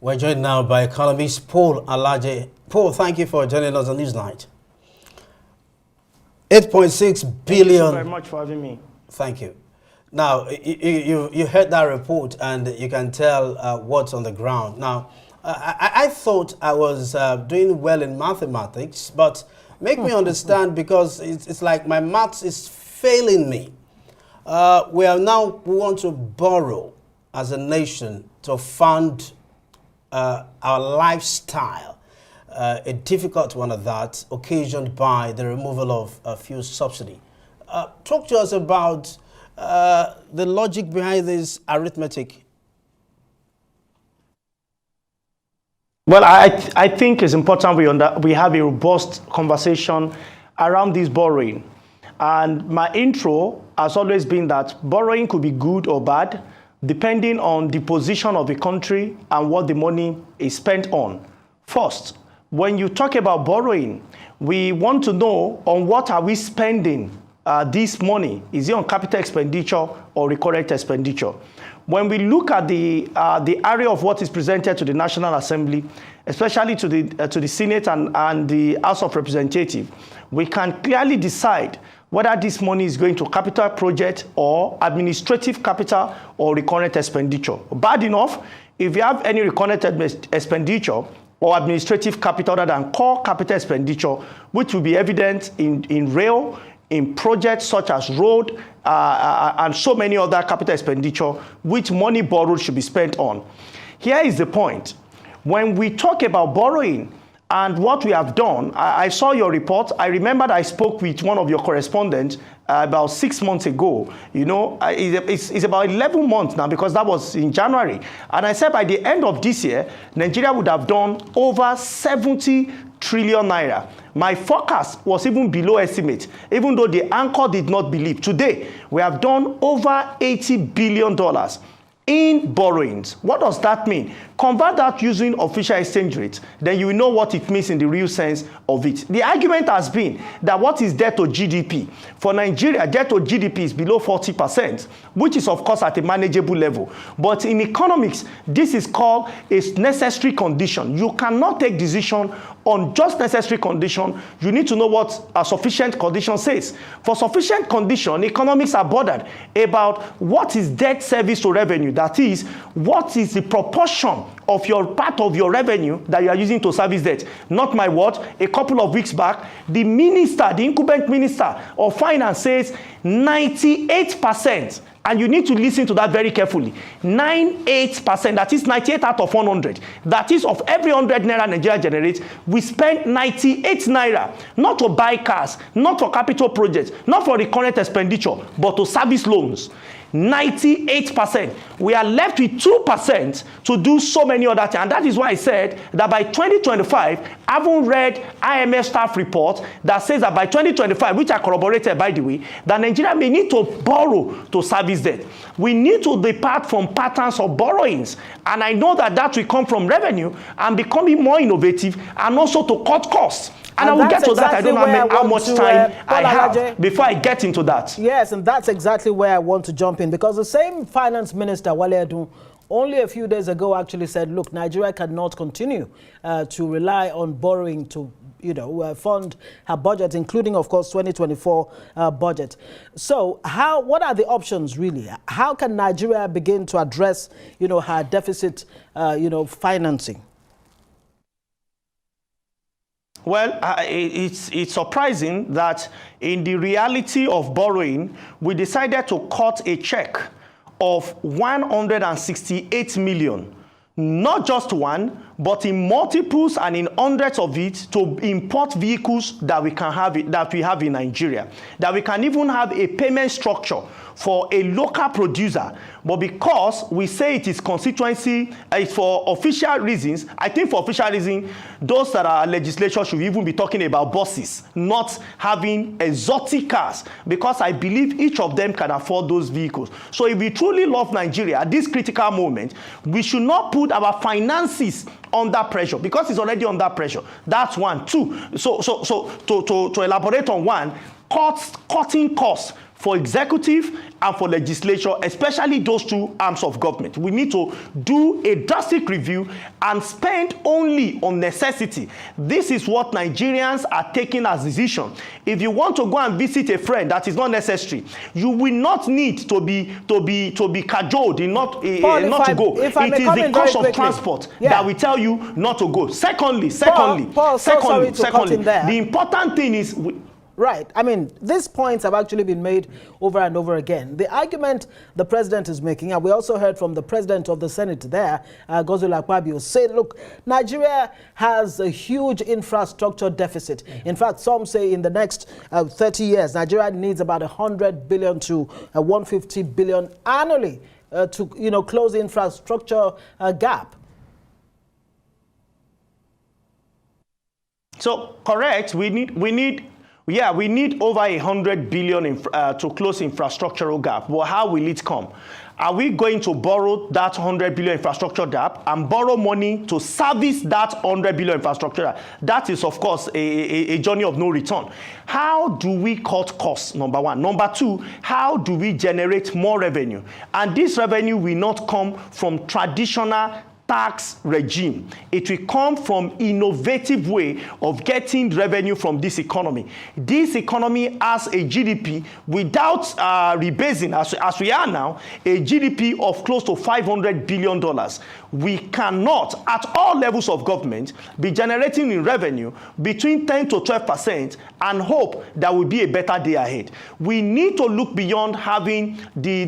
We're joined now by economist Paul Alaje. Paul, thank you for joining us on Newsnight. 8.6 billion. Thank you very much for having me. Thank you. Now, you heard that report and you can tell what's on the ground. Now, I thought I was doing well in mathematics, but make me understand, because it's like my maths is failing me. We want to borrow as a nation to fund our lifestyle, a difficult one at that, occasioned by the removal of fuel subsidy. Talk to us about the logic behind this arithmetic. Well, I think it's important we have a robust conversation around this borrowing. And my intro has always been that borrowing could be good or bad, depending on the position of the country and what the money is spent on. First, when you talk about borrowing, we want to know on what are we spending this money. Is it on capital expenditure or recurrent expenditure? When we look at the area of what is presented to the National Assembly, especially to the Senate and the House of Representatives, we can clearly decide whether this money is going to capital project or administrative capital or recurrent expenditure. Bad enough, if you have any recurrent expenditure or administrative capital other than core capital expenditure, which will be evident in rail, in projects such as road, and so many other capital expenditure, which money borrowed should be spent on. Here is the point. When we talk about borrowing, and what we have done, I saw your report. I remembered I spoke with one of your correspondents about 6 months ago. You know, it's about 11 months now, because that was in January. And I said by the end of this year, Nigeria would have done over 70 trillion naira. My forecast was even below estimate, even though the anchor did not believe. Today, we have done over $80 billion in borrowings. What does that mean? Convert that using official exchange rate, then you will know what it means in the real sense of it. The argument has been that what is debt to GDP? For Nigeria, debt to GDP is below 40%, which is of course at a manageable level. But in economics, this is called a necessary condition. You cannot take decision on just necessary condition. You need to know what a sufficient condition says. For sufficient condition, economics are bothered about what is debt service to revenue. That is, what is the proportion of your part of your revenue that you are using to service debt. Not my word. A couple of weeks back, the incumbent minister of finance says 98%. And you need to listen to that very carefully. 98%, that is 98 out of 100. That is, of every 100 naira Nigeria generates, we spend 98 naira, not to buy cars, not for capital projects, not for recurrent expenditure, but to service loans. 98%. We are left with 2% to do so many other things. And that is why I said that by 2025, I haven't read IMF staff report that says that by 2025, which are corroborated by the way, that Nigeria may need to borrow to service debt. We need to depart from patterns of borrowings. And I know that that will come from revenue and becoming more innovative and also to cut costs. And I will get to that. I don't know how much time I have before I get into that. Yes, and that's exactly where I want to jump in, because the same finance minister, Wale Edun, only a few days ago actually said, look, Nigeria cannot continue to rely on borrowing to fund her budget, including, of course, 2024 budget. So what are the options, really? How can Nigeria begin to address, her deficit, financing? Well, it's surprising that in the reality of borrowing, we decided to cut a check of 168 million. Not just one, but in multiples and in hundreds of it, to import vehicles that we have in Nigeria. That we can even have a payment structure for a local producer. But because we say it is constituency, it's for official reasons, I think for official reasons, those that are legislature should even be talking about buses, not having exotic cars, because I believe each of them can afford those vehicles. So if we truly love Nigeria at this critical moment, we should not put our finances under pressure, because it's already under pressure. That's one. Two, so to elaborate on one, cutting costs for executive and for legislature, especially those two arms of government. We need to do a drastic review and spend only on necessity. This is what Nigerians are taking as decision. If you want to go and visit a friend, that is not necessary. You will not need to be cajoled in not to go. It is the cost of transport that will tell you not to go. Secondly, the important thing is. Right. I mean, these points have actually been made over and over again. The argument the president is making, and we also heard from the president of the Senate there, Godswill Akpabio, say, look, Nigeria has a huge infrastructure deficit. In fact, some say in the next 30 years, Nigeria needs about 100 billion to 150 billion annually to, close the infrastructure gap. So, correct, we need over 100 billion to close infrastructural gap. Well, how will it come? Are we going to borrow that 100 billion infrastructure gap and borrow money to service that 100 billion infrastructure? That is, of course, a journey of no return. How do we cut costs, number one? Number two, how do we generate more revenue? And this revenue will not come from traditional tax regime. It will come from innovative way of getting revenue from this economy. This economy has a GDP without rebasing, as we are now, a GDP of close to $500 billion. We cannot, at all levels of government, be generating in revenue between 10 to 12% and hope there will be a better day ahead. We need to look beyond having the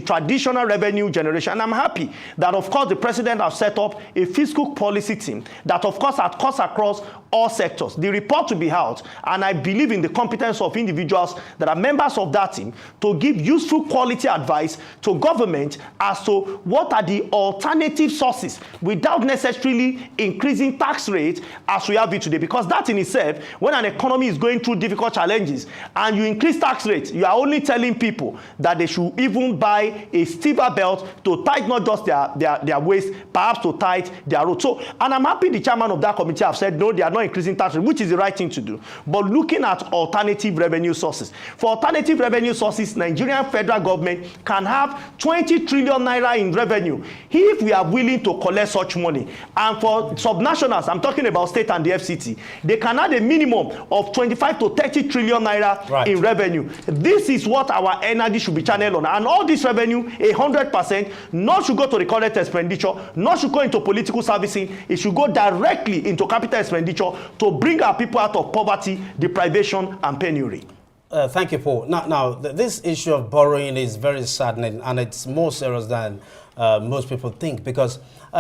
traditional revenue generation. And I'm happy that, of course, the president has set up a fiscal policy team that, of course, has cuts across all sectors. The report will be out, and I believe in the competence of individuals that are members of that team to give useful quality advice to government as to what are the alternative sources without necessarily increasing tax rates as we have it today. Because that in itself, when an economy is going through difficult challenges and you increase tax rates, you are only telling people that they should even buy a steeper belt to tighten not just their waist, perhaps to tighten their road. So, and I'm happy the chairman of that committee have said, no, they are not increasing tax rate, which is the right thing to do. But looking at alternative revenue sources. For alternative revenue sources, Nigerian federal government can have 20 trillion naira in revenue if we are willing to collect such money. And for subnationals, I'm talking about state and the FCT, they can add a minimum of 25 to 30 trillion naira in revenue. This is what our energy should be channeled on. And all this revenue, 100%, not should go to the current expenditure, not should go into political servicing, it should go directly into capital expenditure to bring our people out of poverty, deprivation, and penury. Thank you, Paul. Now, this issue of borrowing is very saddening, and it's more serious than most people think, because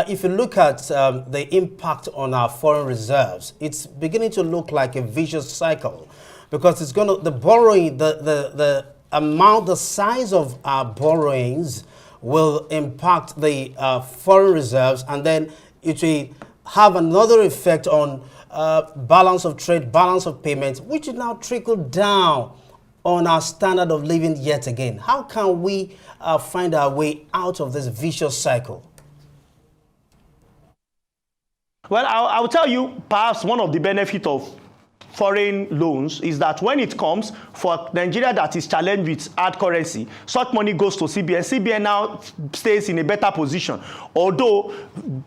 if you look at the impact on our foreign reserves, it's beginning to look like a vicious cycle, because it's going to, the borrowing, the amount, the size of our borrowings will impact the foreign reserves, and then it will have another effect on balance of trade, balance of payments, which will now trickle down on our standard of living yet again. How can we find our way out of this vicious cycle? Well, I will tell you, perhaps one of the benefits of foreign loans is that when it comes for Nigeria that is challenged with hard currency, such money goes to CBN. CBN now stays in a better position, although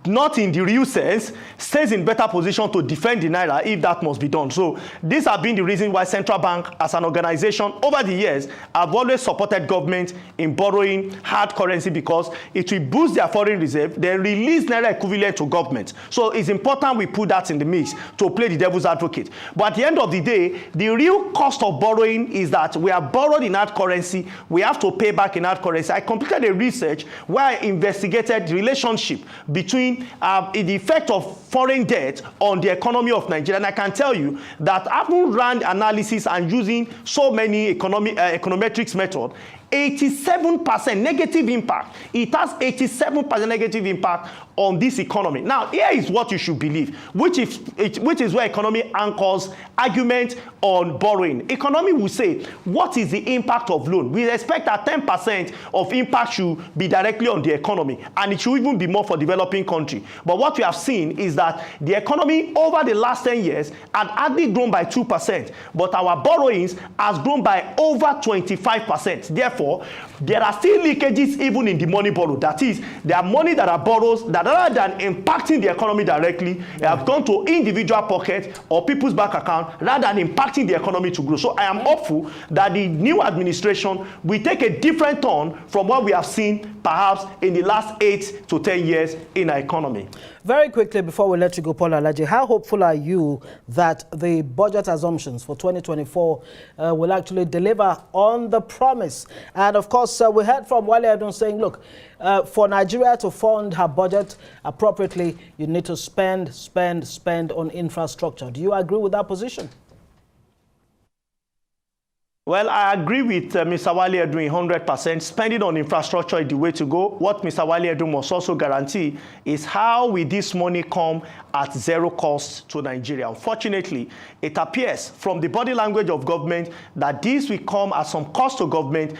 not in the real sense, stays in better position to defend the naira if that must be done. So these have been the reason why central bank as an organization over the years have always supported government in borrowing hard currency, because it will boost their foreign reserve, then release naira equivalent to government. So it's important we put that in the mix to play the devil's advocate. But at the end of the day, the real cost of borrowing is that we are borrowed in hard currency, we have to pay back in hard currency. I completed a research where I investigated the relationship between the effect of foreign debt on the economy of Nigeria. And I can tell you that having run analysis and using so many econometrics method, 87% negative impact. It has 87% negative impact on this economy. Now, here is what you should believe, which is where economy anchors argument on borrowing. Economy will say, what is the impact of loan? We expect that 10% of impact should be directly on the economy, and it should even be more for developing country. But what we have seen is that the economy over the last 10 years had hardly grown by 2%, but our borrowings has grown by over 25%. Therefore, there are still leakages even in the money borrowed. That is, there are money that are borrowed that rather than impacting the economy directly, they have gone to individual pockets or people's bank account rather than impacting the economy to grow. So I am hopeful that the new administration will take a different turn from what we have seen perhaps in the last 8 to 10 years in our economy. Very quickly, before we let you go, Paul Alaje, how hopeful are you that the budget assumptions for 2024 will actually deliver on the promise? And of course, we heard from Wale Edun saying, look, for Nigeria to fund her budget appropriately, you need to spend on infrastructure. Do you agree with that position? Well, I agree with Mr. Wale Edun 100%. Spending on infrastructure is the way to go. What Mr. Wale Edun must also guarantee is how will this money come at zero cost to Nigeria. Unfortunately, it appears from the body language of government that this will come at some cost to government.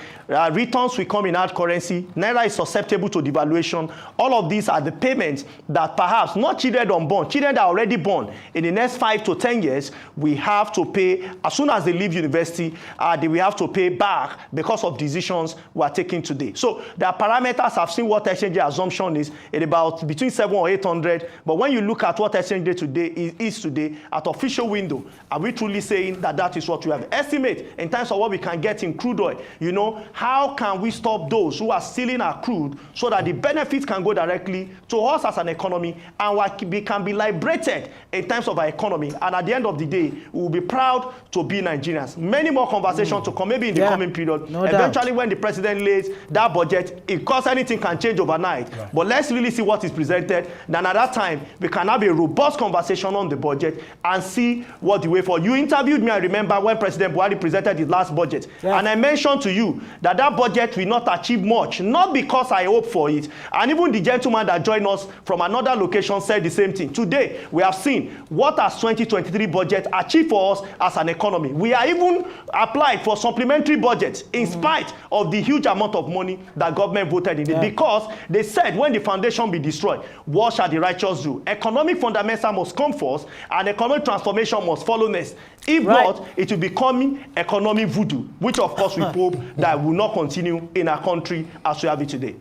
Returns will come in hard currency. Naira is susceptible to devaluation. All of these are the payments that perhaps not children unborn, children that are already born in the next 5 to 10 years, we have to pay as soon as they leave university. They will have to pay back because of decisions we are taking today. So there are parameters. I've seen what exchange assumption is at about between 700 or 800. But when you look at what exchange rate today is today at official window, are we truly saying that that is what we have? Estimate in terms of what we can get in crude oil. You know, how can we stop those who are stealing our crude so that the benefits can go directly to us as an economy and we can be liberated in terms of our economy. And at the end of the day, we will be proud to be Nigerians. Many more conversations to come, maybe in the coming period. No Eventually, doubt. when the president lays that budget, of course, anything can change overnight. Right. But let's really see what is presented. Then at that time, we can have a robust conversation on the budget and see what the way forward. You interviewed me, I remember, when President Buhari presented his last budget. Yeah. And I mentioned to you that that budget will not achieve much, not because I hope for it. And even the gentleman that joined us from another location said the same thing. Today, we have seen what has 2023 budget achieved for us as an economy. We are even applied for supplementary budget in spite of the huge amount of money that government voted in it, because they said when the foundation be destroyed, what shall the righteous do? Economic fundamentals must come first and economic transformation must follow next. If not, it will become economic voodoo, which of course we hope that will not continue in our country as we have it today.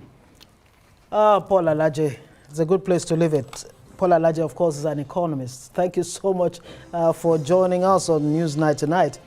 Paul Alaje, it's a good place to leave it. Paul Alaje, of course, is an economist. Thank you so much for joining us on Newsnight tonight.